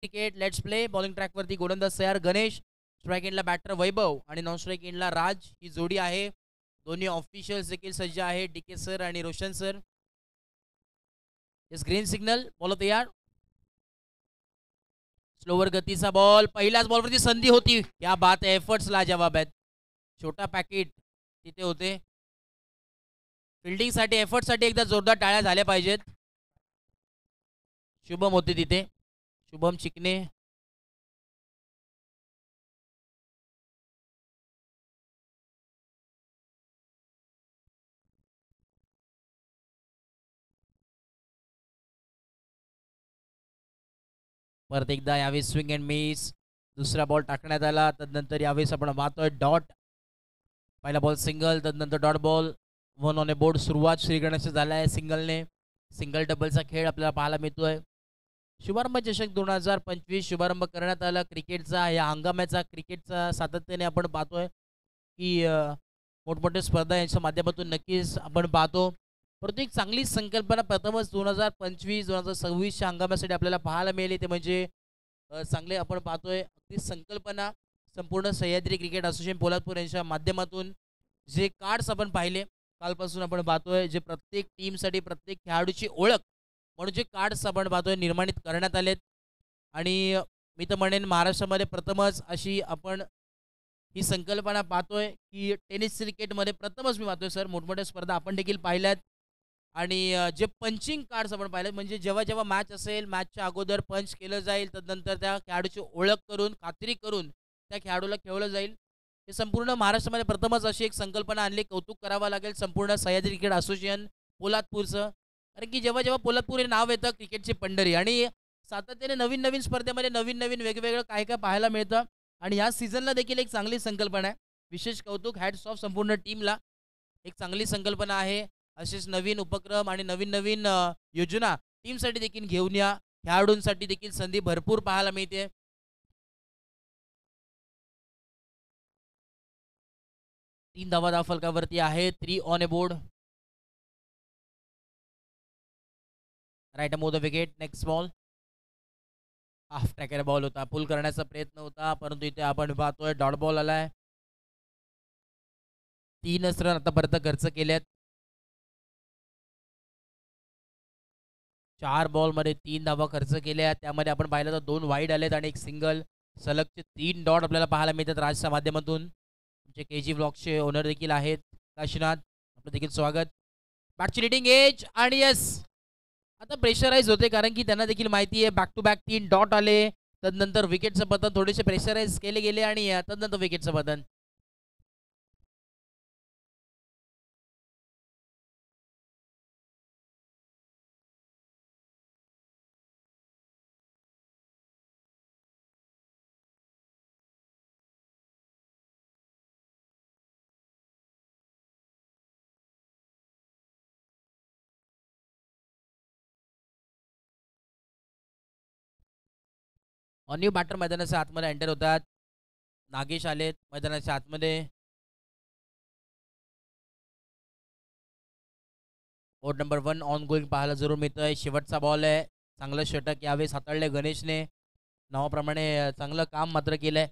Cricket let's play. Bowling ट्रॅकवरती गोलंदाज तयार Ganesh, strike एंडला बॅटर वैभव आणि नॉन स्ट्राईक एंडला राज ही जोडी आहे. दोन्ही ऑफिशियल्स देखील सज्ज आहे, डीके सर आणि Roshan sir. Yes, green signal, ball तयार. स्लोवर गतीचा बॉल, पहिल्याच बॉलवरती संधी होती. या बात आहे, एफर्ट्स लाजवाब आहेत. छोटा पॅकेट तिथे होते. फिल्डिंगसाठी एफर्टसाठी एकदा जोरदार टाळ्या झाल्या पाहिजेत. शुभम होते तिथे, शुभम चिकणे. परत एकदा यावेळी स्विंग अँड मिस, दुसरा बॉल टाकण्यात आला. तदनंतर यावेळेस आपण पाहतोय डॉट. पहिला बॉल सिंगल, तदनंतर dot ball. 1 on a board. सुरुवात श्रीगणेशचा झाला आहे सिंगलने. सिंगल डबलचा खेळ आपल्याला पाहायला मिळतोय. शुभारंभ चषक 2025 शुभारंभ करण्यात आला क्रिकेटचा. या हंगामाचा क्रिकेटचा सातत्याने आपण पाहतोय की मोठमोठ्या स्पर्धा यांच्या माध्यमातून नक्कीच आपण पाहतो. परंतु एक चांगली संकल्पना प्रथमच 2025-2026च्या हंगामासाठी आपल्याला पाहायला मिळाली. ते म्हणजे चांगले आपण पाहतोय अगदी संकल्पना संपूर्ण सह्याद्री क्रिकेट असोसिएशन पोलादपूर यांच्या माध्यमातून जे कार्ड्स आपण पाहिले कालपासून आपण पाहतोय, जे प्रत्येक टीमसाठी प्रत्येक खेळाडूची ओळख म्हणून जे कार्ड्स आपण पाहतोय निर्माणित करण्यात आलेत. आणि मी तर म्हणेन महाराष्ट्रामध्ये प्रथमच अशी आपण ही संकल्पना पाहतोय की टेनिस क्रिकेटमध्ये प्रथमच मी पाहतोय सर. मोठमोठ्या स्पर्धा आपण देखील पाहिल्यात आणि जे पंचिंग कार्ड्स आपण पाहिलेत, म्हणजे जेव्हा जेव्हा मॅच असेल मॅचच्या अगोदर पंच केलं जाईल, तदनंतर त्या खेळाडूची ओळख करून खात्री करून त्या खेळाडूला खेळवलं जाईल. हे संपूर्ण महाराष्ट्रामध्ये प्रथमच अशी एक संकल्पना आणली. कौतुक करावं लागेल संपूर्ण सह्याद्री क्रिकेट असोसिएशन पोलादपूरचं. कारण की जेव्हा जेव्हा पोलादपूर हे नाव येतं क्रिकेटची पंढरी, आणि सातत्याने नवीन नवीन स्पर्धेमध्ये नवीन नवीन वेगवेगळं काय काय पाहायला मिळतं. आणि ह्या सीझनला देखील एक चांगली संकल्पना आहे. विशेष कौतुक, हॅट्स ऑफ संपूर्ण टीमला. एक चांगली संकल्पना आहे. असेच नवीन उपक्रम आणि नवीन नवीन योजना टीमसाठी देखील घेऊन या. खेळाडूंसाठी देखील संधी भरपूर पाहायला मिळते. तीन धावा फलकावरती आहे. 3 ऑन ए बोर्ड. राईट अमोव the wicket. Next ball half tracker ball होता. पुल करण्याचा प्रयत्न होता, परंतु इथे आपण पाहतोय डॉट बॉल आलाय. 3च रन आतापर्यंत खर्च केलेत. 4 बॉलमध्ये 3 धावा खर्च केल्या. त्यामध्ये आपण पाहिलं तर 2 वाईड आलेत आणि एक सिंगल. सलगचे 3 डॉट आपल्याला पाहायला मिळतात राजच्या माध्यमातून. आमचे केजी ब्लॉकचे ओनर देखील आहेत काशीनाथ, आपलं देखील स्वागत. बॅटची रिडिंग एज आणि येस, आता प्रेशराईज होते कारण की त्यांना देखील माहिती आहे बॅक टू बॅक 3 डॉट आले. तदनंतर विकेटचं पतन थोडेसे प्रेशराईज केले गेले आणि तदनंतर विकेटचं पतन. न्यू बॅटर मैदानाच्या आतमध्ये एंटर होतात. नागेश आलेत मैदानाच्या आतमध्ये. बोर्ड नंबर 1 ऑन गोईंग पाहायला जरूर मिळतोय. शेवटचा बॉल आहे. चांगलं षटक यावेळेस हाताळले गणेशने. नावाप्रमाणे चांगलं काम मात्र केलंय.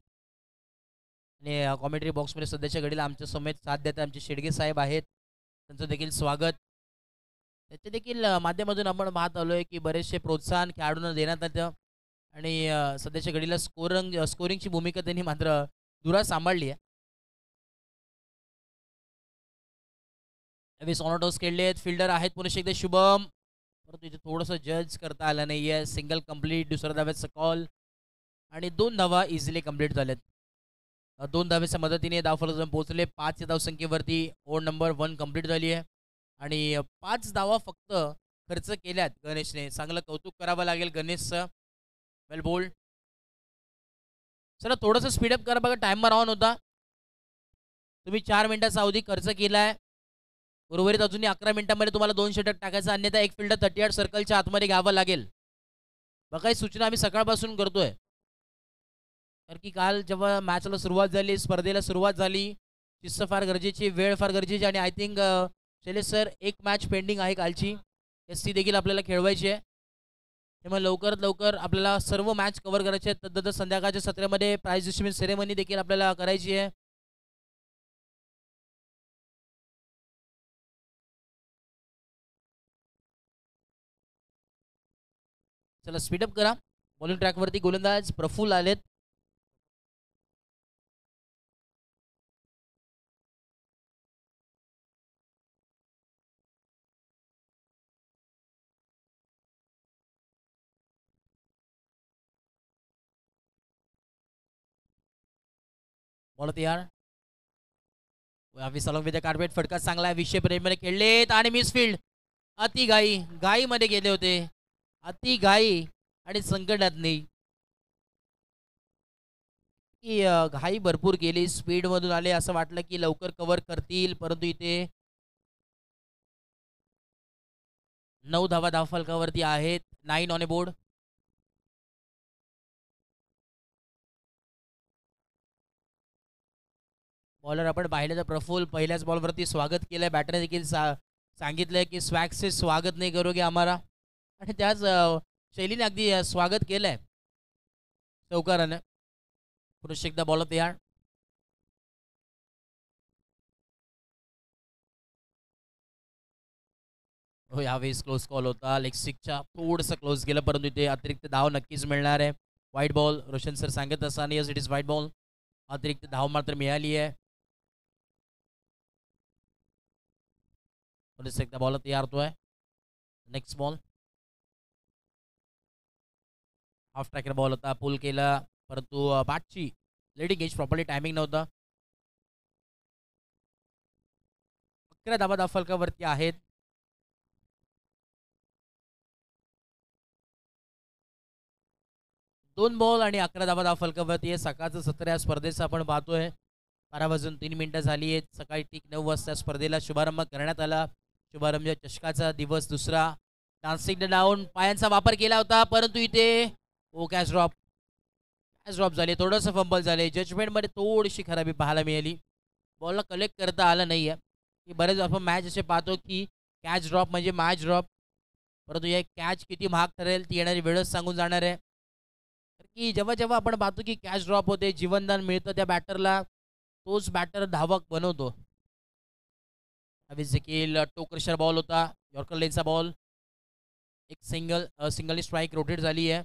आणि कॉमेंट्री बॉक्समध्ये सध्याच्या घडीला आमच्या समेत साथ देतात आमचे शेडगे साहेब आहेत, त्यांचं देखील स्वागत. त्याचे देखील माध्यमातून आपण पाहत आलोय की बरेचसे प्रोत्साहन खेळाडूंना देण्यात येतं. आणि सध्याच्या घडीला स्कोरिंगची भूमिका त्यांनी मात्र दुरा सांभाळली आहे. ऑनटॉस खेळलेत. फिल्डर आहेत पुन्हा एकदा शुभम, परंतु इथे थोडंसं जज करता आलं नाही आहे. सिंगल कंप्लीट, दुसऱ्या धाव्याचा कॉल आणि 2 धावा इझिली कंप्लीट झाल्यात. 2 धाव्याच्या मदतीने धावफलक पोहोचले. 5 धावसंख्येवरती ओव्हर नंबर 1 कंप्लीट झाली आहे आणि 5 धावा फक्त खर्च केल्यात गणेशने. चांगलं कौतुक करावं लागेल गणेशचं. वेल बोल्ड. चला थोडंसं स्पीडअप करा बघा, टाइमर ऑन होता. तुम्ही 4 मिनिटाचा अवधी खर्च केलाय. उर्वरित अजूनही 11 मिनिटांमध्ये तुम्हाला 2 षटक टाकायचं, अन्यथा एक फिल्डर 38 सर्कलच्या आतमध्ये घ्यावं लागेल. बघा ही सूचना आम्ही सकाळपासून करतोय, कारण की काल जेव्हा मॅचला सुरुवात झाली, स्पर्धेला सुरुवात झाली, शिस्त फार गरजेची, वेळ फार गरजेची. आणि आय थिंक शैलेश सर एक मॅच पेंडिंग आहे कालची, ती देखील आपल्याला खेळवायची आहे. त्यामुळे लवकरात लवकर आपल्याला सर्व मॅच कव्हर करायचे आहेत. तद्दत संध्याकाळच्या सत्रामध्ये प्राइज डिस्ट्रीब्युशन सेरेमनी देखील आपल्याला करायची आहे. चला स्पीडअप करा. बॉलिंग ट्रॅकवरती गोलंदाज प्रफुल्ल आलेत. बॉल तयार. ऑलॉंग विथ द कार्पेट. फटका चांगला आहे. विषय प्रेममध्ये खेळलेत आणि मिसफिल्ड. अति घाईमध्ये गेले होते. अति घाई आणि संकटात नाही की घाई भरपूर केली. स्पीडमधून आले. असं वाटलं की लवकर कव्हर करतील, परंतु इथे 9 धावा धावफलकावरती आहेत. 9 ऑन ए बोर्ड. बॉलर आपण पाहिलं तर प्रफुल्ल पहिल्याच बॉलवरती स्वागत केलंय. बॅटरने देखील सांगितलंय की स्वॅग से स्वागत नाही करोगे आम्हाला, आणि त्याच शैलीने अगदी स्वागत केलंय चौकारानं. पुरुष एकदा बॉलर तयार. हो, यावेळेस क्लोज कॉल होता. लेग स्टिकच्या थोडंसं क्लोज गेलं, परंतु इथे अतिरिक्त धाव नक्कीच मिळणार आहे. व्हाईट बॉल रोशन सर सांगत असताना yes it is wide ball. अतिरिक्त धाव मात्र मिळाली आहे. पुरुष एकदा बॉलर तयार होतोय. Next ball. Half tracker ball होता. पुल केला, परंतु बॅटची लेडिंग एज प्रॉपरली टायमिंग नव्हता. 11 धावा धावफलकावरती आहेत. दोन बॉल आणि 11 धावा धावफलकावरती आहे. सकाळचं सत्र या स्पर्धेचं आपण पाहतोय. 12:03 झाली आहेत. सकाळी ठीक 9 वाजता स्पर्धेला शुभारंभ करण्यात आला. शुभारंभ चषकाचा दिवस दुसरा. डान्सिंग डाऊन पायांचा वापर केला होता, परंतु इथे कॅच ड्रॉप झाले. थोडंसं फंबल झाले. जजमेंटमध्ये थोडीशी खराबी पाहायला मिळाली. बॉलला कलेक्ट करता आलं नाही आहे. की बरेच आपण मॅच असे पाहतो की कॅच ड्रॉप म्हणजे मॅच ड्रॉप, परंतु हे कॅच किती महाग ठरेल ती येणारी वेळच सांगून जाणार आहे. की जेव्हा जेव्हा आपण पाहतो की कॅच ड्रॉप होते, जीवनदान मिळतं त्या बॅटरला, तोच बॅटर धावक बनवतो. देखील टोक्रशर बॉल होता. यॉर्कर लेनचा बॉल. एक सिंगल स्ट्राईक रोटेट झाली आहे.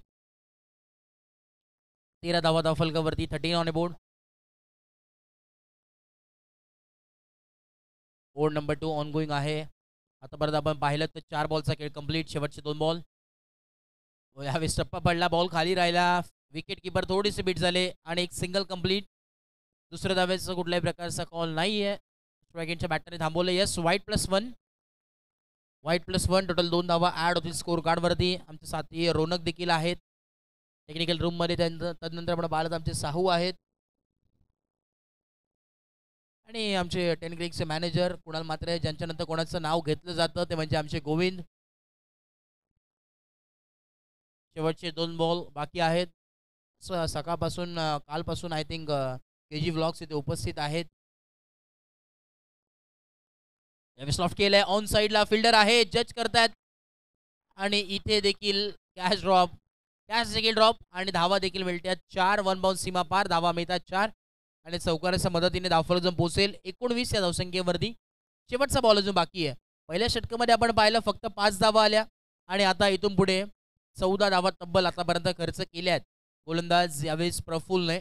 13 धावा धावफलकावरती. 13 on a board. Board number 2 on going आहे. आतापर्यंत आपण पाहिलं तर 4 बॉलचा खेळ कंप्लीट. शेवटचे 2 बॉल. यावेळेस टप्पा पडला. बॉल खाली राहिला. विकेट किपर थोडेसे बीट झाले आणि एक सिंगल कंप्लीट. दुसऱ्या धावेचा कुठल्याही प्रकारचा कॉल नाही आहे. स्ट्रायकिंगच्या बॅटरने थांबवलं. येस, व्हाईट+1. टोटल 2 धावा ॲड होतील स्कोर कार्डवरती. आमचे साथी रोनक देखील आहेत टेक्निकल रूममध्ये. तदनंतर आपण पाहिलं आमचे साहू आहेत आणि आमचे 10 क्रिकचे मॅनेजर कुणाल मात्रे, ज्यांच्यानंतर कोणाचं नाव घेतलं जातं ते म्हणजे आमचे गोविंद. शेवटचे 2 बॉल बाकी आहेत. सकाळपासून कालपासून आय थिंक KG व्लॉग्स इथे उपस्थित आहेत. स्लॉफ्ट केलंय. ऑन साईडला फिल्डर आहे. जज करतायत आणि इथे देखील कॅच देखील ड्रॉप आणि धावा देखील मिळतात. 4 1 बाउंस सीमा पार. धावा मिळतात 4 आणि चौकाराच्या मदतीने धावफलक अजून पोहोचेल 19 या धावसंख्येवरती. शेवटचा बॉल अजून बाकी आहे. पहिल्या षटकामध्ये आपण पाहिलं फक्त 5 धावा आल्या आणि आता इथून पुढे 14 धावा तब्बल आतापर्यंत खर्च केल्यात गोलंदाज यावेळेस प्रफुल्लने.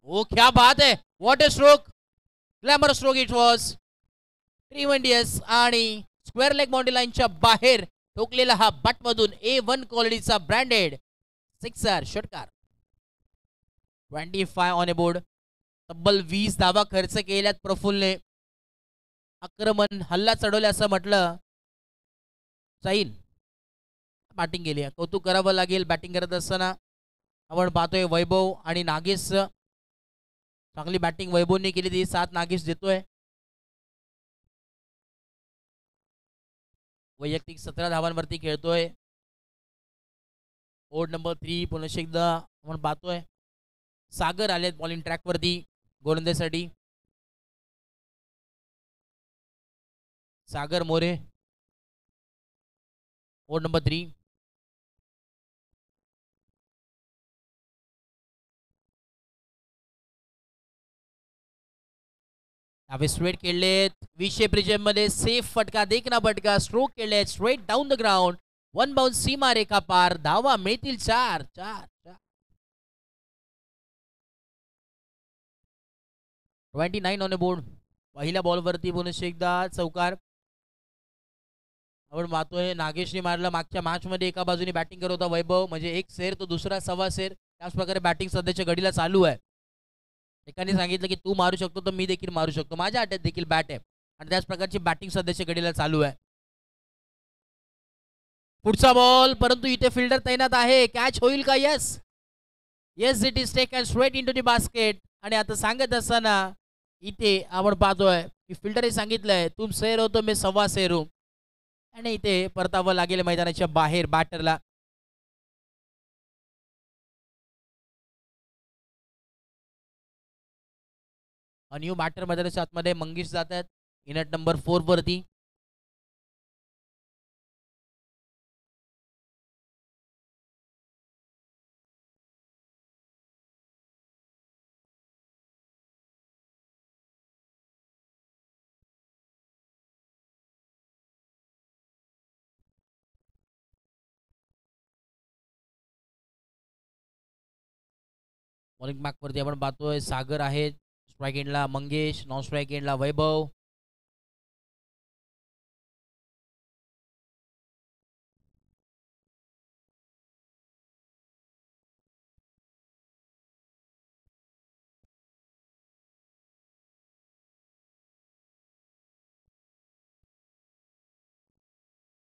ओ क्या बात है, what a stroke, glamour stroke it was. Tremendous आणि स्क्वेअर लेग बाउंड्री लाईनच्या बाहेर ठोकलेला हा बॅटमधून A1 क्वालिटीचा ब्रँडेड सिक्सर षटकार. 25 ऑन ए बोर्ड. तब्बल 20 धावा खर्च केल्यात प्रफुल्लने. आक्रमण हल्ला चढवले असं म्हटलं जाईल. बॅटिंग केली आहे, कौतुक करावं लागेल. बॅटिंग करत असताना आपण पाहतोय वैभव आणि नागेश. चांगली बॅटिंग वैभवने केली, ती 7 नागेश देतोय. वैयक्तिक 17 धावांवरती खेळतोय. बोर्ड नंबर 3 पुन्हा एकदा आपण पाहतोय सागर आलेत बॉलिंग ट्रॅकवरती गोलंदाजीसाठी. Sagar More, board number 3. यावे स्ट्रेट खेळलेत, 20 प्रिजम मध्ये सेफ फटका, देखना फटका, स्ट्रोक खेळलेत straight down the ground. One bound, सीमा रेखा पार, धावा मिळतील 4. 29 ऑन बोर्ड. पहिल्या बॉलवरती पुन्हा एकदा चौकार आपण पाहतोय. नागेशने मारला मागच्या मॅच मध्ये, एका बाजूने बॅटिंग करत होता वैभव, म्हणजे एक सेर तो दुसरा सव्वा सेर, त्याच प्रकारे बॅटिंग सध्याच्या घडीला चालू आहे. एकाने सांगितलं की तू मारू शकतो तर मी देखील मारू शकतो, माझ्या हातात देखील बॅट आहे, आणि त्याच प्रकारची बॅटिंग सध्याच्या घडीला चालू आहे. पुढचा बॉल, परंतु इथे फिल्डर तैनात आहे, कॅच होईल का? Yes yes, it is taken straight into the basket. आणि आता सांगत असताना इथे आपण पाहतोय की फिल्डरने सांगितलंय तुम सेर हो तो मी सव्वा सेर हूं, आणि इथे परतावं लागेल मैदानाच्या बाहेर बॅटरला. न्यू बॅटर मैदानाच्या आतमध्ये मंगेश जात आहेत इनट नंबर 4 वरती. बॉलिंग मॅक वरती आपण पाहतोय सागर आहेत, स्ट्राईक एंडला मंगेश, नॉन स्ट्राईक एंडला वैभव.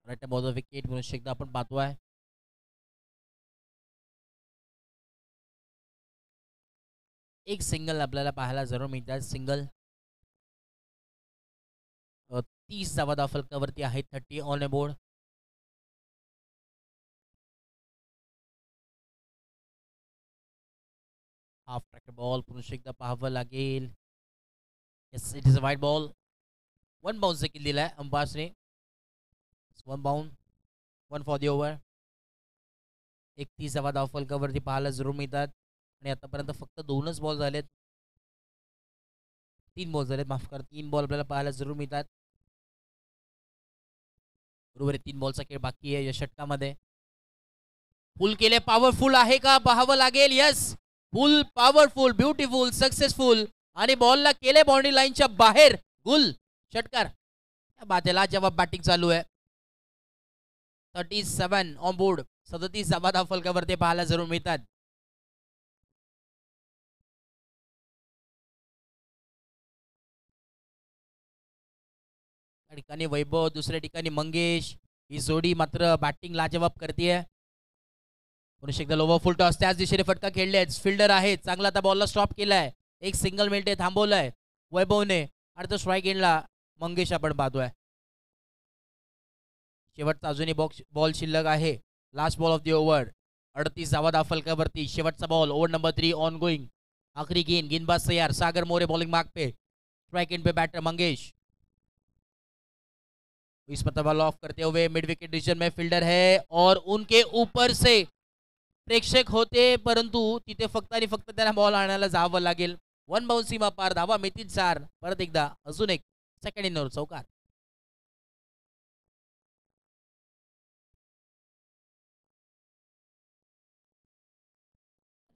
राईट बॉल विकेट म्हणून एकदा आपण पाहतोय. एक सिंगल आपल्याला पाहायला जरूर मिळतात. सिंगल 30 धावा धाव फलकावरती आहेत, 30 on a board. Half track ball पुन्हा एकदा पाहावं लागेल. Yes, it is a wide ball. One bounce देखील दिलाय अंपायर्सने. One bound, 1 for the over. 31 धावा धाव फलकावरती पाहायला जरूर मिळतात, आणि आतापर्यंत फक्त 2च बॉल झालेत, 3 बॉल झालेत, माफ करा, 3 बॉल आपल्याला पाहायला जरूर मिळतात. बरोबर, 3 बॉलचा खेळ बाकी आहे या षटकामध्ये. फुल केले, पॉवरफुल आहे का पाहावं लागेल. यस, फुल पॉवरफुल, ब्युटिफुल, सक्सेसफुल, आणि बॉलला केले बाउंड्री लाईनच्या बाहेर. गुल षटकार, या बातेला जवाब बॅटिंग चालू आहे. 37 ऑन बोर्ड, 37 धावा धाव फलकावरती पाहायला जरूर मिळतात. ठिकाणी वैभव, दुसऱ्या ठिकाणी मंगेश, ही जोडी मात्र बॅटिंग लाजवाब करते. पुन्हा एकदा लोवर फुल टॉस, त्याच दिशेने फटका खेळले, फिल्डर आहे, चांगला आता बॉलला स्टॉप केलाय, एक सिंगल मिळते, थांबवलंय वैभवने, आणि तो स्ट्राईक एंडला मंगेश आपण पाहतोय. शेवटचा अजूनही बॉल शिल्लक आहे. Last ball of the over, 38 धावा धाव फलकावरती, शेवटचा ball, over number 3 on going. आखिरी गेंदबाज तैयार, सागर मोरे बॉलिंग मार्क पे, स्ट्राइक एंड पे बैटर मंगेश. इस बॉल ऑफ करते हुए मिड विकेट डिसीजन में फील्डर है, और उनके ऊपर से प्रेक्षक होते, परंतु तिथे फक्त आणि फक्त त्यांना बॉल आणायला जावं लागेल. वन बाउंस, सीमा पार, धावा मिळतील 4. परत एकदा अजून एक सेकंड इनर चौकार.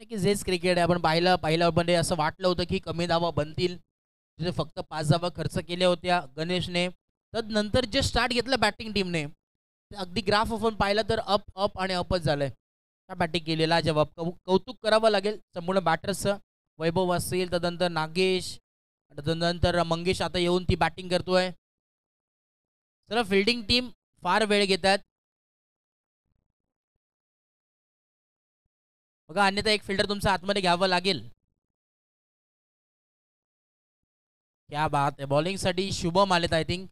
की जेच क्रिकेट आहे, आपण पाहिलं पहिल्या मध्ये असं वाटलं होतं की कमी धावा बनतील, तिथे फक्त 5 धावा खर्च केल्या होत्या गणेशने. तदनंतर जे स्टार्ट घेतलं बॅटिंग टीमने, अगदी ग्राफ आपण पाहिलं तर अप अप आणि अपच झालंय. त्या बॅटिंग केलेला जवाब कौतुक करावं लागेल संपूर्ण बॅटर्सचं. वैभव असेल, तदनंतर नागेश, तदनंतर मंगेश आता येऊन ती बॅटिंग करतोय. चला, फिल्डिंग टीम फार वेळ घेतात बघा, अन्यथा एक फिल्डर तुमचा आतमध्ये घ्यावं लागेल. क्या बात आहे, बॉलिंगसाठी शुभम आलेत आय थिंक.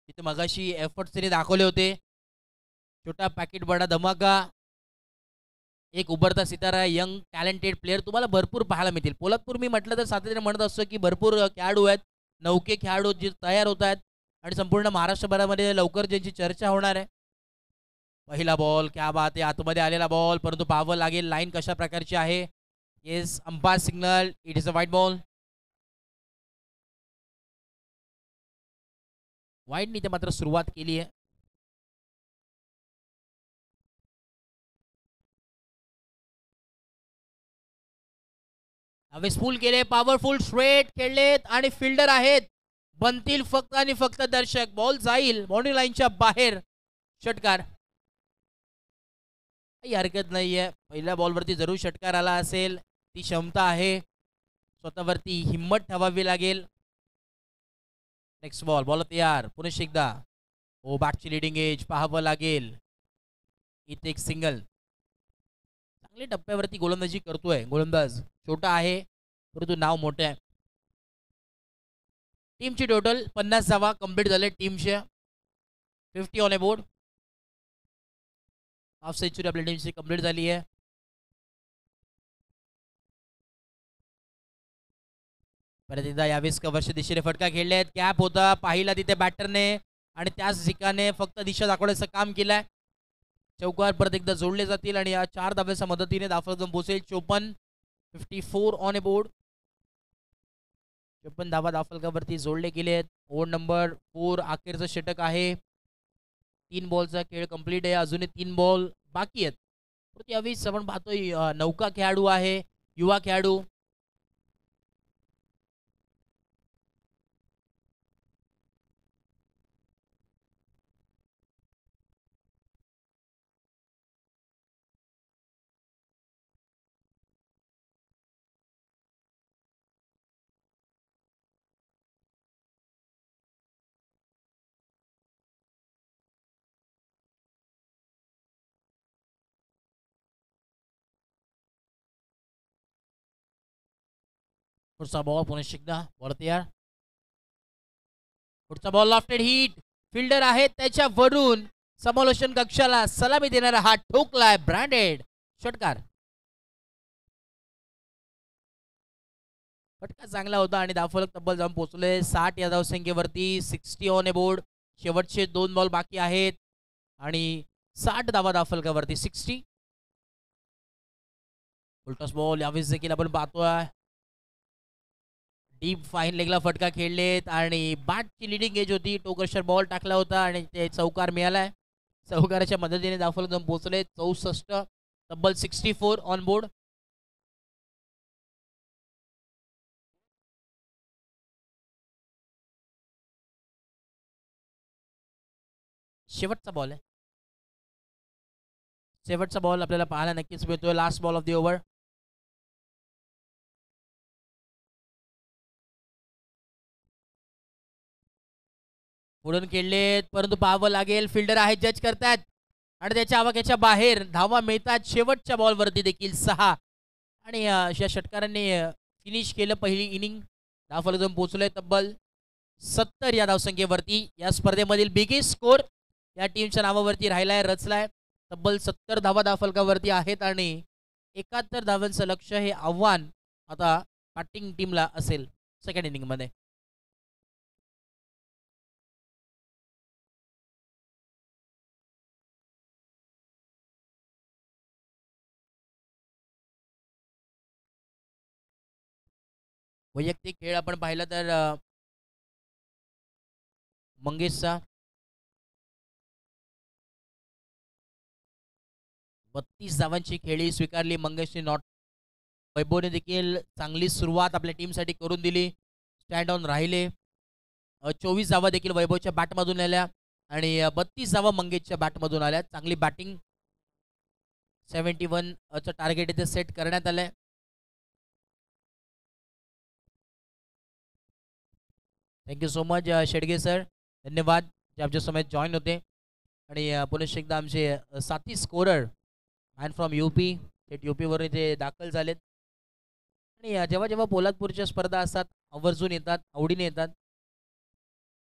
तिथे मगाशी एफर्ट्स त्यांनी दाखवले होते. छोटा पॅकेट बडा धमाका, एक उभरता सितारा, यंग टॅलेंटेड प्लेअर तुम्हाला भरपूर पाहायला मिळतील. पोलादपूर मी म्हटलं तर सातत्याने म्हणत असतो की भरपूर खेळाडू आहेत, नौके खेळाडू जे तयार होत आहेत, आणि संपूर्ण महाराष्ट्रभरामध्ये लवकर ज्यांची चर्चा होणार आहे. पहिला बॉल, क्या बात आहे, आतमध्ये आलेला बॉल, परंतु पाहावं लागेल लाईन कशा प्रकारची आहे. Yes, umpire signal, it is a wide ball. वाईटने इथे मात्र सुरुवात केली आहे. हवेस फुल केले, पॉवरफुल स्ट्रेट खेळलेत आणि फिल्डर आहेत. बनतील फक्त आणि फक्त दर्शक. बॉल जाईल बाउंड्री लाईनच्या बाहेर. षटकार. काही हरकत नाहीये. पहिल्या बॉलवरती जरूर षटकार आला असेल. ती क्षमता आहे. स्वतःवरती हिम्मत ठेवावी लागेल. Next ball. बॉल तयार. पुन्हा एकदा. हो, बॅटची लिडिंग एज पाहावं लागेल. इथे एक सिंगल. चांगल्या टप्प्यावरती गोलंदाजी करतोय गोलंदाज. छोटा आहे परंतु नाव मोठं आहे. टीमची टोटल 50 धावा कंप्लीट झाले टीमच्या. 50 on a board. Half century आपल्या टीमची कंप्लीट झाली आहे. परत एकदा यावेळेस कव्हरच्या दिशेने फटका खेळलेत. कॅप होता पाहिला तिथे बॅटरने आणि त्याच ठिकाणी फक्त दिशा दाखवण्याचं काम केलंय. चौकार परत एकदा जोडले जातील आणि या 4 धाब्याच्या मदतीने दाफलजम पोहोचेल. 54 ऑन अ बोर्ड. 54 धावा दाफलकावरती जोडले गेले आहेत. ओव्हर नंबर 4 अखेरचं षटक आहे. 3 बॉलचा खेळ कंप्लीट आहे. अजूनही 3 बॉल बाकी आहेत. यावेळी आपण पाहतोय नौका खेळाडू आहे, युवा खेळाडू. पुढचा बॉल पुन्हा एकदा. बॉल तयार. पुढचा बॉल लॉफ्टेड हिट. फिल्डर आहे त्याच्यावरून समालोचन कक्षाला सलामी देणारा हा ठोकलाय. ब्रँडेड. षटकार. फटका चांगला होता आणि दाफलक तब्बल जाऊन पोहोचले 60 या धावसंख्येवरती. 60 ऑन ए बोर्ड. शेवटचे 2 बॉल बाकी आहेत आणि 60 धावा दाफलकावरती. 60. उलटस बॉल यावेळेस देखील आपण पाहतोय. डीप फाईन लेगला फटका खेळलेत आणि बॅटची लिडिंग एज होती. टोकर्शर बॉल टाकला होता आणि ते चौकार मिळालाय. चौकाराच्या मदतीने दाफलक जाऊन पोहोचले. 64 तब्बल 64 ऑन बोर्ड. शेवटचा बॉल आहे. शेवटचा बॉल आपल्याला पाहायला नक्कीच मिळतोय. Last ball of the over. पुढून खेळलेत परंतु पाहावं लागेल. फिल्डर आहेत जज करतात आणि त्याच्या आवाक्याच्या बाहेर धावा मिळतात. शेवटच्या बॉलवरती देखील 6 आणि या षटकारांनी फिनिश केलं पहिली इनिंग. धावफलक जाऊन पोहोचलोय तब्बल 70 या धावसंख्येवरती. या स्पर्धेमधील बिगेस्ट स्कोर या टीमच्या नावावरती राहिलाय, रचलाय. तब्बल 70 धावा धावफलकावरती आहेत आणि 71 धावांचं लक्ष्य हे आव्हान आता बॅटिंग टीमला असेल सेकंड इनिंगमध्ये. वैयक्तिक खेळ आपण पाहिलं तर मंगेशचा 32 धावांची खेळी स्वीकारली मंगेशने. नॉट वैभवने देखील चांगली सुरुवात आपल्या टीमसाठी करून दिली. स्टँड ऑन राहिले. 24 धावा देखील वैभवच्या बॅटमधून आल्या आणि 32 धावा मंगेशच्या बॅटमधून आल्या. चांगली बॅटिंग. 71चं टार्गेट इथे सेट करण्यात आलंय. Thank you so much Shedge sir. धन्यवाद जे आमच्या समेत जॉईन होते. आणि पुन्हा एकदा आमचे साथी स्कोरर मॅन फ्रॉम यूपी थेट यूपीवर इथे दाखल झालेत. आणि जेव्हा जेव्हा पोलादपूरच्या स्पर्धा असतात आवर्जून येतात, आवडीने येतात.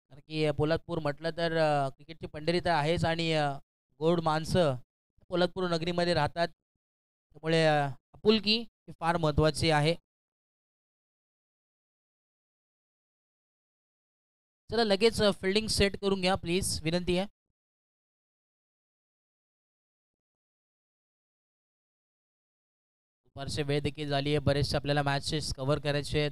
कारण की पोलादपूर म्हटलं तर क्रिकेटची पंढरी तर आहेच आणि गोड माणसं पोलादपूर नगरीमध्ये राहतात. त्यामुळे आपुलकी ही फार महत्त्वाची आहे. चला लगेच फिल्डिंग सेट करून घ्या प्लीज, विनंती आहे. दुपारची वेळ देखील झाली आहे, बरेचसे आपल्याला मॅचेस कव्हर करायचे आहेत.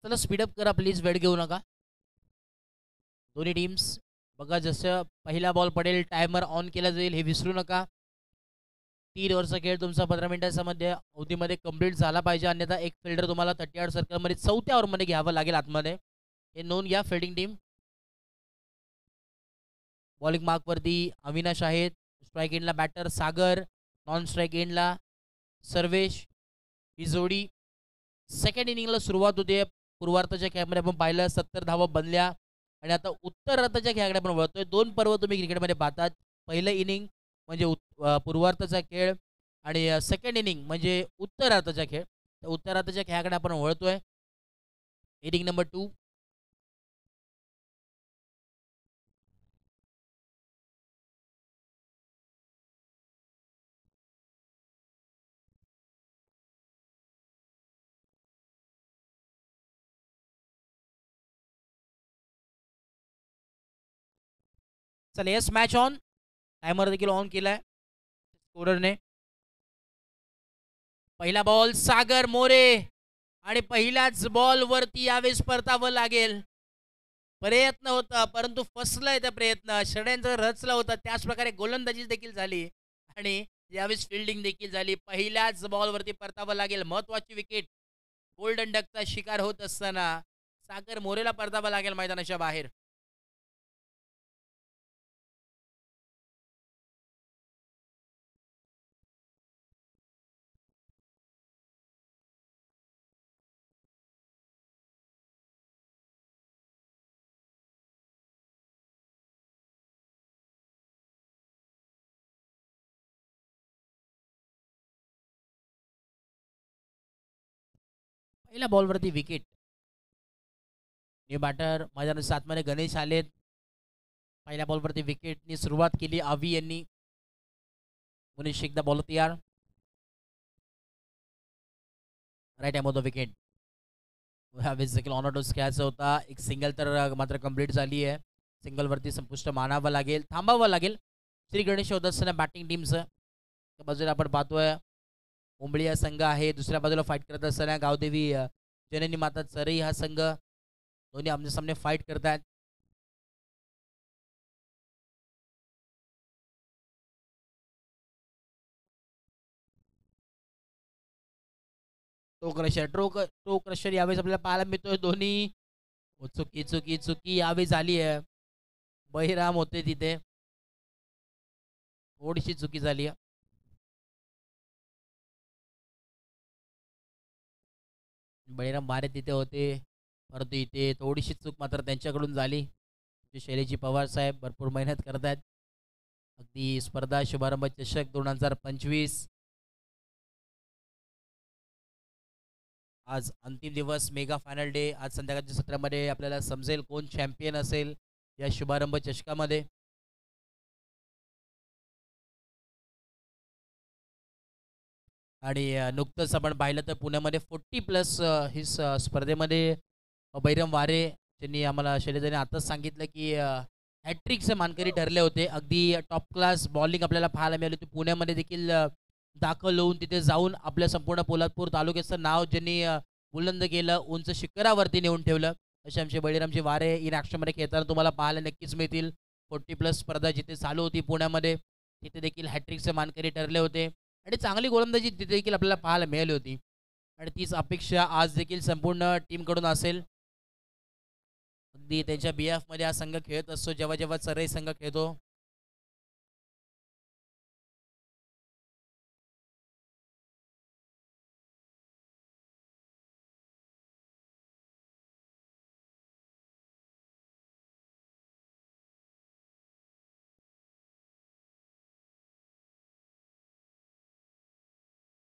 चला स्पीडअप करा प्लीज, वेळ घेऊ नका. दोन्ही टीम्स बघा, जसं पहिला बॉल पडेल टायमर ऑन केला जाईल, हे विसरू नका. 3 ओव्हरचा खेळ तुमचा 15 मिनिटांमध्ये अवधीमध्ये कंप्लीट झाला पाहिजे, अन्यथा एक फिल्डर तुम्हाला 38 सर्कलमध्ये 4थ्या ओव्हरमध्ये घ्यावं लागेल आतमध्ये. हे नोंद घ्या फिल्डिंग टीम. बॉलिंग मार्कवरती अविनाश आहेत, स्ट्राईक एंडला बॅटर सागर, नॉन स्ट्राईक एंडला सर्वेश. ही जोडी सेकंड इनिंगला सुरुवात होते. पूर्वार्धाच्या खेळामध्ये आपण पाहिलं 70 धावा बनल्या आणि आता उत्तरार्धाच्या खेळाकडे आपण वळतोय. 2 पर्व तुम्ही क्रिकेटमध्ये पाहतात. पहिलं इनिंग म्हणजे पूर्वार्धाचा खेळ आणि सेकंड इनिंग म्हणजे उत्तरार्धाचा खेळ. तर उत्तरार्धाच्या खेळाकडे आपण वळतोय. Inning number 2. चला येस मॅच ऑन. टायमर देखील ऑन केलाय स्कोररने. पहिला बॉल सागर मोरे आणि पहिल्याच बॉलवरती यावेळेस परतावं लागेल. प्रयत्न होता परंतु फसलाय त्या प्रयत्न. षड्यंत्र रचला होता, त्याच प्रकारे गोलंदाजी देखील झाली आणि यावेळेस फिल्डिंग देखील झाली. पहिल्याच बॉलवरती परतावं लागेल. महत्वाची विकेट, गोल्डन डकचा शिकार होत असताना सागर मोरेला परतावं लागेल मैदानाच्या बाहेर. पहिल्या बॉलवरती विकेट. न्यू बॅटर मैदानात 7 मध्ये गणेश आलेत. पहिल्या बॉलवरती विकेटनी सुरुवात केली आवी यांनी. मुनीश एकदा बॉल तयार. Right time of the wicket. ह्यावेळेस देखील ऑन टॉस खेळायचा होता. एक सिंगल तर मात्र कंप्लीट झाली आहे. सिंगलवरती संपुष्ट मानावं लागेल, थांबावं लागेल. श्री गणेश होत असताना बॅटिंग टीमचं त्या बाजूला आपण पाहतोय उंबळी संघ आहे. दुसऱ्या बाजूला फाईट करत असताना गावदेवी जननी माता चरई हा संघ, दोन्ही आमने सामने फाईट करतात. टो क्रशर यावेळेस आपल्याला पाहायला मिळतोय. दोन्ही चुकी चुकी चुकी यावेळी झाली आहे. बहिराम होते तिथे, थोडीशी चुकी झाली आहे. बळीराम बारे तिथे होते, परंतु इथे थोडीशी चूक मात्र त्यांच्याकडून झाली. शैलेजी पवार साहेब भरपूर मेहनत करत आहेत. अगदी स्पर्धा शुभारंभ चषक 2025 आज अंतिम दिवस, मेगा फायनल डे. आज संध्याकाळच्या सत्रामध्ये आपल्याला समजेल कोण चॅम्पियन असेल या शुभारंभ चषकामध्ये. आणि नुकतंच आपण पाहिलं तर पुण्यामध्ये 40+ ही स्पर्धेमध्ये बैरम वारे त्यांनी आम्हाला शैलेजाने आताच सांगितलं की हॅट्रिकचे मानकरी ठरले होते. अगदी टॉप क्लास बॉलिंग आपल्याला पाहायला मिळाली होती. पुण्यामध्ये देखील दाखल होऊन तिथे जाऊन आपल्या संपूर्ण पोलादपूर तालुक्याचं नाव ज्यांनी बुलंद केलं, उंच शिखरावरती नेऊन ठेवलं, असे आमचे बळीरामजी वारे इन ॲक्शनमध्ये खेळताना तुम्हाला पाहायला नक्कीच मिळतील. 40+ स्पर्धा जिथे चालू होती पुण्यामध्ये, तिथे देखील हॅट्रिकचे मानकरी ठरले होते आणि चांगली गोलंदाजी तिथे देखील आपल्याला पाहायला मिळाली होती आणि तीच अपेक्षा आज देखील संपूर्ण टीमकडून असेल. अगदी त्यांच्या BF मध्ये हा संघ खेळत असतो जेव्हा जेव्हा चराई संघ खेळतो.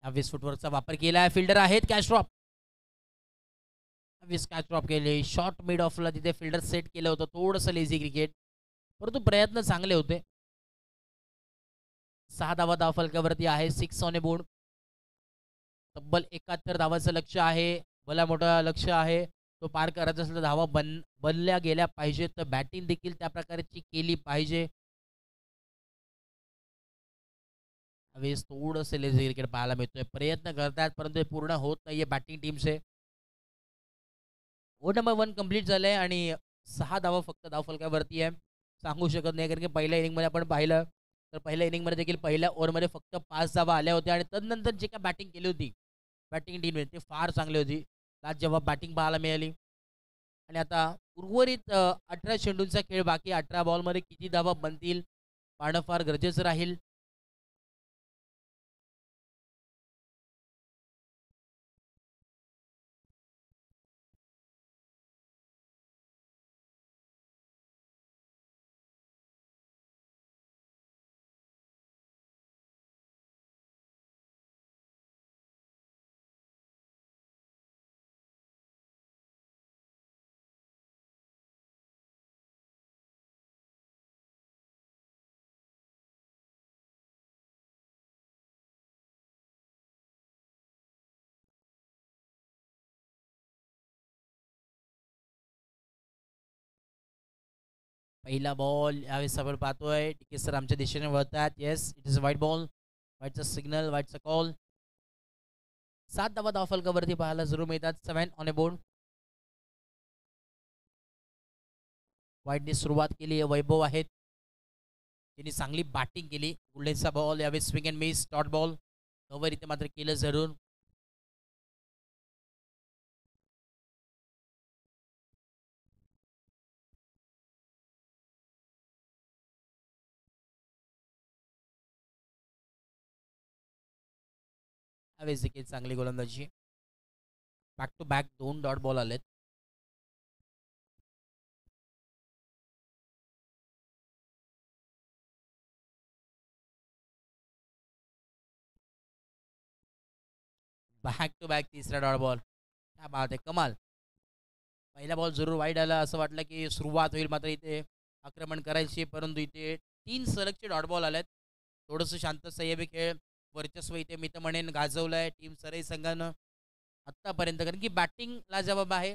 हा 20 फुटवर्कचा वापर केला आहे. फिल्डर आहेत कॅच ड्रॉप. 20 कॅच ड्रॉप केले. शॉर्ट मिड ऑफला तिथे फिल्डर सेट केलं होतं. थोडंसं लेझी क्रिकेट, परंतु प्रयत्न चांगले होते. 6 धावा धावफलकावरती आहे. 6 ऑन ए बोर्ड. तब्बल 71 धावांचं लक्ष आहे. भला मोठा लक्ष आहे. तो पार करायचा असेल तर धावा बनल्या गेल्या पाहिजेत. तर बॅटिंग देखील त्या प्रकारची केली पाहिजे. हवेस थोडंसं लेझी क्रिकेट पाहायला मिळतोय. प्रयत्न करतात परंतु हे पूर्ण होत नाहीये बॅटिंग टीमचे. ओव्हर नंबर 1 कंप्लीट झालंय आणि 6 धावा फक्त धावफलकावरती आहे. सांगू शकत नाही कारण की पहिल्या इनिंगमध्ये आपण पाहिलं तर पहिल्या इनिंगमध्ये देखील पहिल्या ओव्हरमध्ये फक्त 5 धावा आल्या होत्या आणि तदनंतर जे काय बॅटिंग केली होती बॅटिंग टीमने ते फार चांगली होती. आज जेव्हा बॅटिंग पाहायला मिळाली आणि आता उर्वरित 18 चेंडूंचा खेळ बाकी. 18 बॉलमध्ये किती धावा बनतील पाहणं फार गरजेचं राहील. पहिला बॉल यावेळेस आपण पाहतोय टिके सर आमच्या दिशेने वळतात. Yes, it is wide ball. व्हाईटचा सिग्नल, व्हाईटचा कॉल. 7 धावा धावफलकावरती पाहायला जरूर मिळतात. 7 ऑन ए बोर्ड. व्हाईटने सुरुवात केली. वैभव आहेत त्यांनी चांगली बॅटिंग केली. गुल्डेनचा बॉल यावेळेस swing and miss dot ball. Cover इथे मात्र केलं जरूर. यावेळेस देखील चांगली गोलंदाजी. Back to back 2 dot ball आलेत. बॅक टू बॅक तिसरा डॉट बॉल. क्या बात आहे, कमाल. पहिला बॉल जरूर वाईड आला. असं वाटलं की सुरुवात होईल मात्र इथे आक्रमण करायची परंतु इथे 3 सलगचे डॉट बॉल आलेत. थोडंसं शांत संयमी खेळ वर्चस्व इथे मी तर म्हणेन गाजवलं आहे टीम सरई संघानं आत्तापर्यंत कारण की बॅटिंग लाजवाब आहे.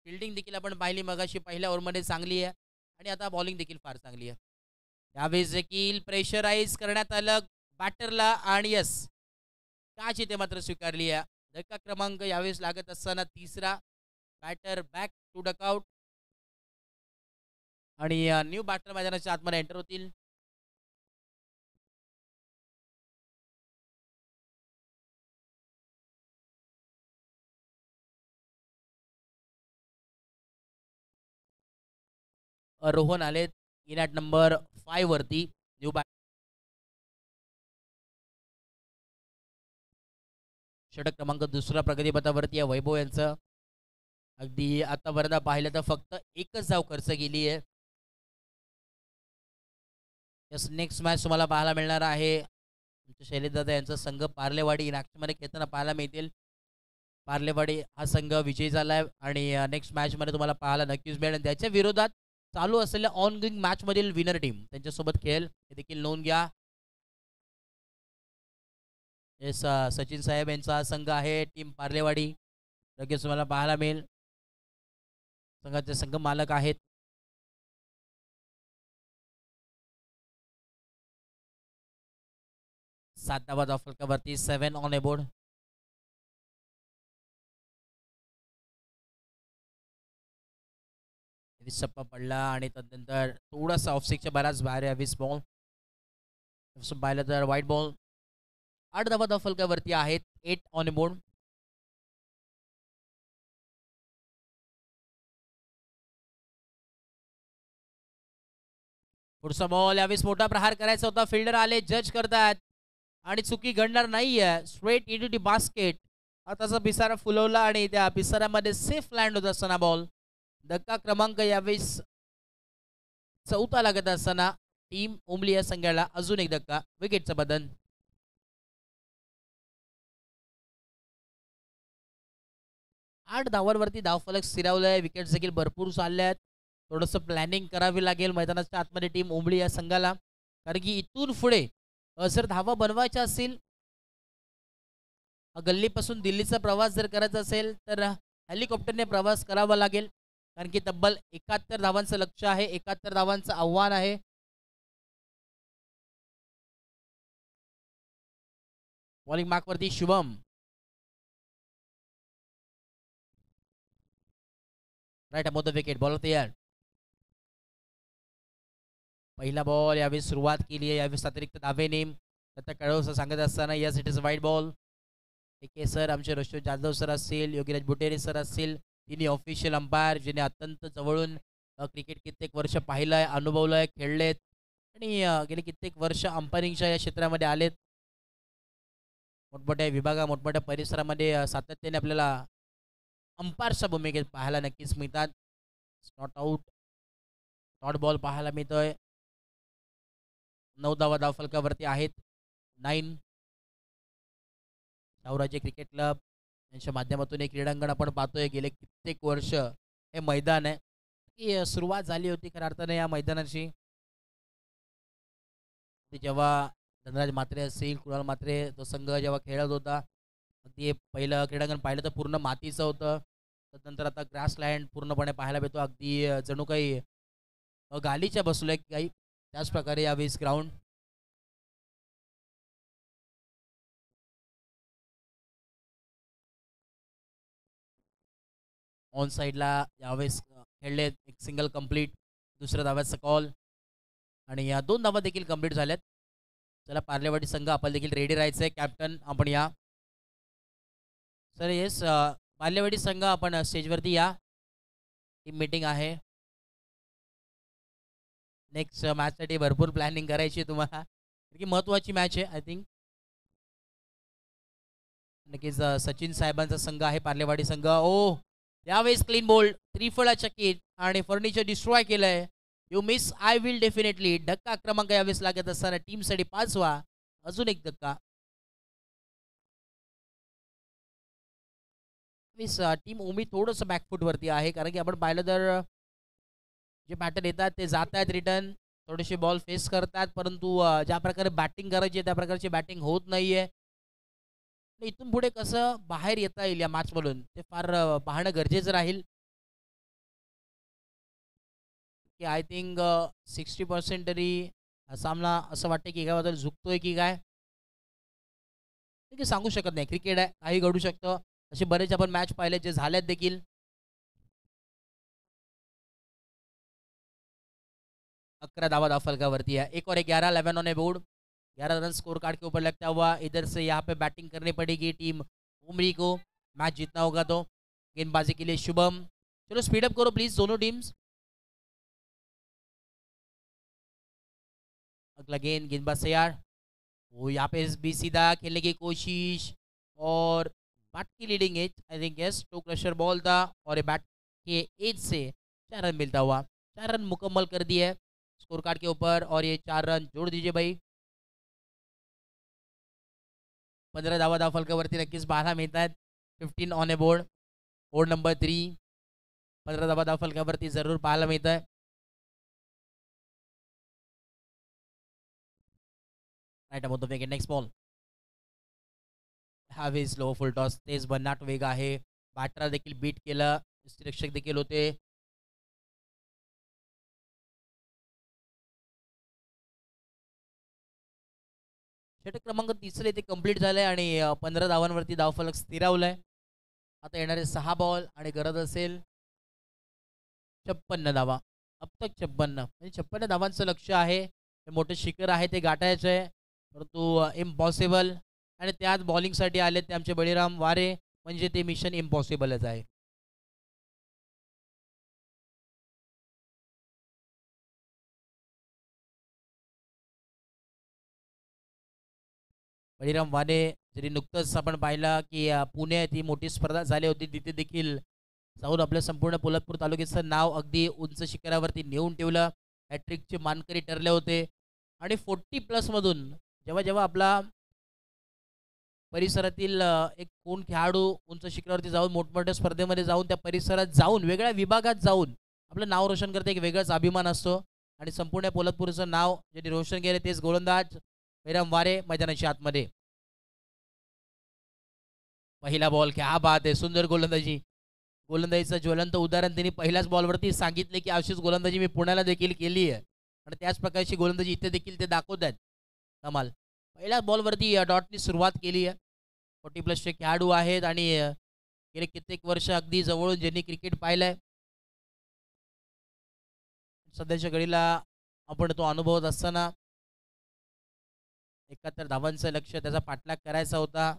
फिल्डिंग देखील आपण पाहिली मगाशी पहिल्या ओव्हरमध्ये चांगली आहे आणि आता बॉलिंग देखील फार चांगली आहे. यावेळेस देखील प्रेशराईज करण्यात आलं बॅटरला आणि यस काच इथे मात्र स्वीकारली आहे. धक्का क्रमांक यावेळेस लागत असताना तिसरा. बॅटर बॅक टू डकआउट आणि न्यू बॅटर मैदानाच्या आतमध्ये एंटर होतील. रोहन आलेत इन ॲट नंबर 5 वरती. न्यू बॅट षटक क्रमांक दुसरा प्रगतीपथावरती आहे वैभव यांचं. अगदी आतापर्यंत पाहिलं तर फक्त एकच धाव खर्च केली आहे. यस, नेक्स्ट मॅच तुम्हाला पाहायला मिळणार आहे. शैलेशदादा यांचा संघ पार्लेवाडी नागपूरमध्ये खेळताना पाहायला मिळतील. पार्लेवाडी हा संघ विजयी झाला आहे आणि नेक्स्ट मॅचमध्ये तुम्हाला पाहायला नक्कीच मिळेल. त्याच्या विरोधात चालू असलेल्या ऑन गोईंग मॅचमधील विनर टीम त्यांच्यासोबत खेळेल हे देखील नोंद घ्या. येस, सचिन साहेब यांचा संघ आहे टीम पार्लेवाडी. लगेच तुम्हाला पाहायला मिळेल. संघाचे संघ मालक आहेत. सात धावा फलकावरती 7 ऑन ए बोर्ड. सप्पा पडला आणि त्यानंतर थोडासा ऑफसिकच्या बराच बाहेर आहे 20 बॉल. पाहिलं तर व्हाईट बॉल. 8 धावा फलकावरती आहेत. 8 ऑन बोर्ड. पुढचा बॉल यावेळेस मोठा प्रहार करायचा होता. फिल्डर आले, जज करतात आणि चुकी घडणार नाहीये. Straight into the basket. आताचा पिसारा फुलवला आणि त्या पिसाऱ्यामध्ये सेफ लँड होत असताना बॉल. धक्का क्रमांक यावेळेस 4था लागत असताना टीम उमली या संघाला अजून एक धक्का. विकेटचं बदल. 8 धावांवरती धावफलक स्थिरावलाय. विकेट्स देखील भरपूर चालल्या आहेत. थोडंसं प्लॅनिंग करावी लागेल मैदानाच्या आतमध्ये टीम उमली या संघाला, कारण की इथून पुढे जर धावा बनवायच्या असतील, गल्लीपासून दिल्लीचा प्रवास जर करायचा असेल तर हेलिकॉप्टरने प्रवास करावा लागेल, कारण की तब्बल 71 धावांचं लक्ष आहे. 71 धावांचं आव्हान आहे. बॉलिंग मार्कवरती Shubham. Right about the wicket. Bowler तयार. पहिला बॉल यावेळी सुरुवात केली आहे. यावेळेस अतिरिक्त धावेने आता कळवसं सांगत असताना yes it is wide ball. K sir, आमचे रश्व जाधव सर असतील, योगीराज बुटेरे सर असतील, तिन्ही ऑफिशियल अंपायर जिने अत्यंत जवळून क्रिकेट कित्येक वर्ष पाहिलंय, अनुभवलंय, खेळलेत आणि गेले कित्येक वर्ष अंपायरिंगच्या या क्षेत्रामध्ये आलेत. मोठमोठ्या विभागा, मोठमोठ्या परिसरामध्ये सातत्याने आपल्याला अंपायरच्या भूमिकेत पाहायला नक्कीच मिळतात. नॉट आऊट, डॉट बॉल पाहायला मिळतोय. 9 धावा धावफलकावरती आहेत. 9. शाहूराजे क्रिकेट क्लब यांच्या माध्यमातून एक क्रीडांगण आपण पाहतोय. गेले कित्येक वर्ष हे मैदान आहे की सुरुवात झाली होती खऱ्या अर्थाने या मैदानाची. जेव्हा धनराज म्हात्रे असतील, कुणाल म्हात्रे तो संघ जेव्हा खेळत होता, अगदी पहिलं क्रीडांगण पाहिलं तर पूर्ण मातीचं होतं. त्यानंतर आता ग्रासलँड पूर्णपणे पाहायला मिळतो. अगदी जणू काही गालीच्या बसलोय काही, त्याच प्रकारे यावेळेस ग्राउंड. ऑन साईडला यावेळेस खेळले. एक सिंगल कंप्लीट. दुसऱ्या धाव्याचा कॉल आणि या 2 धावा देखील कंप्लीट झाल्यात. चला पार्लेवाडी संघ आपण देखील रेडी राहायचं आहे. कॅप्टन आपण या सर. येस, पार्लेवाडी संघ आपण स्टेजवरती या. टीम मीटिंग आहे. नेक्स्ट मॅचसाठी भरपूर प्लॅनिंग करायची आहे तुम्हाला, की महत्त्वाची मॅच आहे. आय थिंक नक्कीच सचिन साहेबांचा संघ आहे पार्लेवाडी संघ. ओ यावेळेस क्लीन बोल्ड, त्रिफळा चकित आणि फर्निचर डिस्ट्रॉय केलंय. You miss, I will definitely. धक्का क्रमांक यावेळेस लागत असताना टीमसाठी 5वा. अजून एक धक्का. टीम उमेद थोडंसं बॅकफूटवरती आहे, कारण की आपण पाहिलं तर जे बॅटर येतात ते जात आहेत रिटर्न, थोडेसे बॉल फेस करतात, परंतु ज्या प्रकारे बॅटिंग करायची त्या प्रकारची बॅटिंग होत नाहीये. इथून पुढे कसं बाहेर येता येईल या मॅचमधून ते फार पाहणं गरजेचं राहील. की आय थिंक 60% तरी सामना असं वाटतं की एकाबद्दल झुकतोय की काय, सांगू शकत नाही. क्रिकेट आहे, काही घडू शकतं. असे बरेच आपण मॅच पाहिले जे झाल्यात देखील. 11 धावा धावफलकावरती है. एक और 11, 11 on a board. 11 run score card के ऊपर लगता हुआ इधर से यहाँ पे बैटिंग करनी पड़ेगी टीम उमरी को. मैच जीतना होगा तो. गेंदबाजी के लिए शुभम. चलो स्पीड अप करो प्लीज दोनों टीम्स. अगला गेंदबाज तैयार. वो यहाँ पे भी सीधा खेलने की कोशिश और बैट की leading edge I think yes toe crusher ball था और ये बैट के एज से 4 रन मिलता हुआ. 4 रन मुकम्मल कर दिए स्कोर कार्ड के ऊपर और ये 4 रन जोड़ दीजिए भाई. 15 धावा धावफलकावरती नक्कीच पाहायला मिळत आहेत. 15 on a board. Board number 3. 15 धावा धावफलकावरती जरूर पाहायला मिळत आहे. Right about the wicket. Next ball. Have is low full toss. तेज भन्नाट वेग आहे. बॅटरला देखील बीट केलं. रक्षक देखील होते. षटक क्रमांक 3 ते कंप्लीट झालंय आणि 15 धावांवरती धावफलक स्थिरावलाय. आता येणारे 6 बॉल आणि गरज असेल 56 धावा. अब तक 56 म्हणजे 56 धावांचं लक्ष्य आहे. हे मोठं शिखर आहे ते गाठायचं आहे. परंतु इम्पॉसिबल आणि त्यात बॉलिंगसाठी आले ते आमचे बळीराम वारे म्हणजे ते मिशन इम्पॉसिबलच आहे. बळीराम वारे जरी नुकतंच आपण पाहिलं की पुण्यात ही मोठी स्पर्धा झाली होती तिथे देखील जाऊन आपलं संपूर्ण पोलादपूर तालुक्याचं नाव अगदी उंच शिखरावरती नेऊन ठेवलं. हॅट्रिकचे मानकरी ठरले होते आणि 40+ मधून जेव्हा जेव्हा आपला परिसरातील एक कोण खेळाडू उंच शिखरावरती जाऊन मोठमोठ्या स्पर्धेमध्ये जाऊन त्या परिसरात जाऊन वेगळ्या विभागात जाऊन आपलं नाव रोशन करते एक वेगळाच अभिमान असतो. आणि संपूर्ण पोलादपूरचं नाव ज्यांनी रोशन केले तेच गोलंदाज बळीराम वारे मैदानाच्या आतमध्ये. पहिला बॉल क्या बात आहे, सुंदर गोलंदाजी. गोलंदाजीचं ज्वलंत उदाहरण त्यांनी पहिल्याच बॉलवरती सांगितले की अशीच गोलंदाजी मी पुण्याला देखील केली आहे आणि त्याच प्रकारची गोलंदाजी इथे देखील ते दाखवत आहेत. कमाल. पहिल्या बॉलवरती डॉटनी सुरुवात केली आहे. 40+चे खेळाडू आहेत आणि गेले कित्येक वर्ष अगदी जवळून ज्यांनी क्रिकेट पाहिलंय सध्याच्या घडीला आपण तो अनुभवत असताना 71 धावांचं लक्ष्य त्याचा पाठलाग करायचा होता.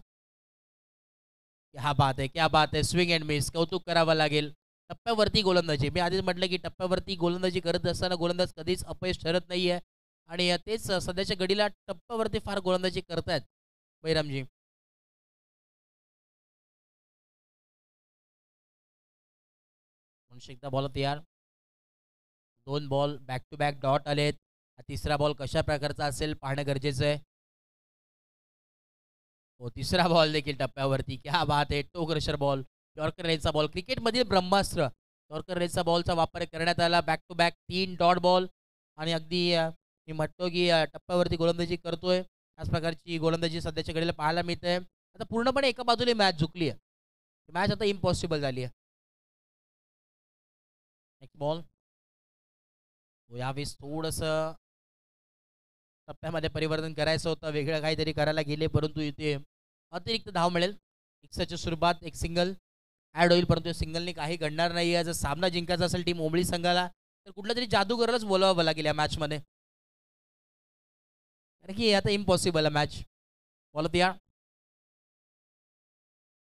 क्या बात है, क्या बात है. Swing and miss. कौतुक करावं लागेल. टप्प्यावरती गोलंदाजी. मी आधीच म्हटलं की टप्प्यावरती गोलंदाजी करत असताना गोलंदाज कधीच अपयश ठरत नाहीये आणि तेच सध्याच्या घडीला टप्प्यावरती फार गोलंदाजी करतायत बळीरामजी. पुन्हा एकदा बॉल तयार. 2 ball back to back dot आलेत. हा तिसरा बॉल कशा प्रकारचा असेल पाहणं गरजेचं आहे. हो, तिसरा बॉल देखील टप्प्यावरती. क्या बात आहे. Toe crusher ball. यॉर्कर रेसचा बॉल. क्रिकेटमधील ब्रह्मास्त्र. यॉर्कर रेसचा बॉलचा वापर करण्यात आला. Back to back 3 dot ball आणि अगदी मी म्हणतो की टप्प्यावरती गोलंदाजी करतोय. त्याच प्रकारची गोलंदाजी सध्याच्या घडीला पाहायला मिळते. आता पूर्णपणे एका बाजूने मॅच झुकली आहे. मॅच आता इम्पॉसिबल झाली आहे. Next ball. यावेळेस थोडंसं टप्प्यामध्ये परिवर्तन करायचं होतं. वेगळं काहीतरी करायला गेले परंतु इथे अतिरिक्त धाव मिळेल. एक्साची सुरुवात एक सिंगल ॲड होईल परंतु सिंगलने काही घडणार नाही आहे. जर सामना जिंकायचा असेल टीम ओंबळी संघाला तर कुठला तरी जादूगरच बोलावं लागेल या मॅचमध्ये. कारण की आता इम्पॉसिबल आहे मॅच. बोलत या.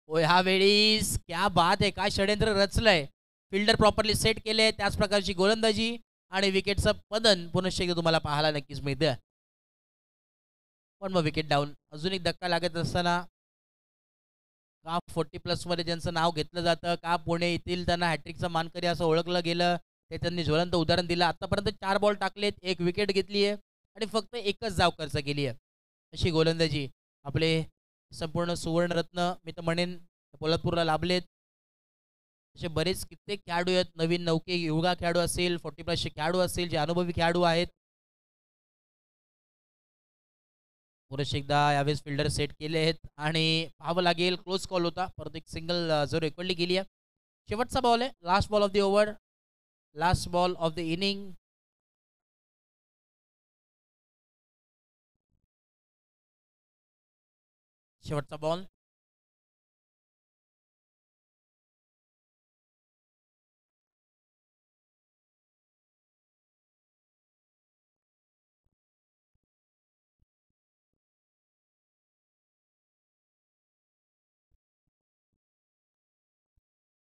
हो, ह्या वेळीस क्या बात आहे. काय षड्यंत्र रचलंय. फिल्डर प्रॉपरली सेट केले. त्याच प्रकारची गोलंदाजी आणि विकेटचं पतन पुनश्च एकदा तुम्हाला पाहायला नक्कीच मिळतं. पण मग विकेट डाऊन. अजून एक धक्का लागत असताना का 40+ मध्ये ज्यांचं नाव घेतलं जातं का पुणे येथील त्यांना हॅट्रिकचा मानकरी असं ओळखलं गेलं ते त्यांनी ज्वलंत उदाहरण दिलं. आतापर्यंत 4 बॉल टाकलेत, 1 विकेट घेतली आहे आणि फक्त 1च धाव खर्च केली आहे. अशी गोलंदाजी आपले संपूर्ण सुवर्णरत्न मी तर म्हणेन पोलादपूरला लाभलेत. असे बरेच कित्येक खेळाडू आहेत. नवीन नौके युवा खेळाडू असेल, 40+चे खेळाडू असतील, जे अनुभवी खेळाडू आहेत. पुरेश एकदा यावेळेस फिल्डर सेट केले आहेत आणि पाहावं लागेल. क्लोज कॉल होता परंतु एक सिंगल जर रेकॉर्डली गेली आहे. शेवटचा बॉल आहे. Last ball of the over. Last ball of the inning. शेवटचा बॉल.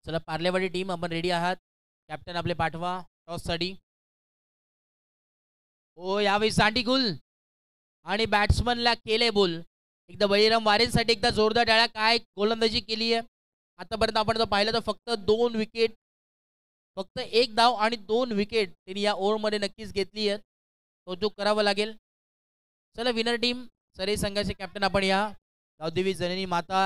चला पार्लेवाडी टीम आपण रेडी आहात. कॅप्टन आपले पाठवा टॉससाठी. हो, यावेळी सांडीगुल आणि बॅट्समनला केले बोल. एकदा बळीराम वारेंसाठी एकदा जोरदार टाळ्या. काय गोलंदाजी केली आहे. आतापर्यंत आपण जर पाहिलं तर फक्त 2 विकेट, फक्त 1 धाव आणि 2 विकेट त्यांनी या ओव्हरमध्ये नक्कीच घेतली आहे. कौतुक करावं लागेल. चला विनर टीम सरी संघाचे कॅप्टन आपण या. गावदेवी जननी माता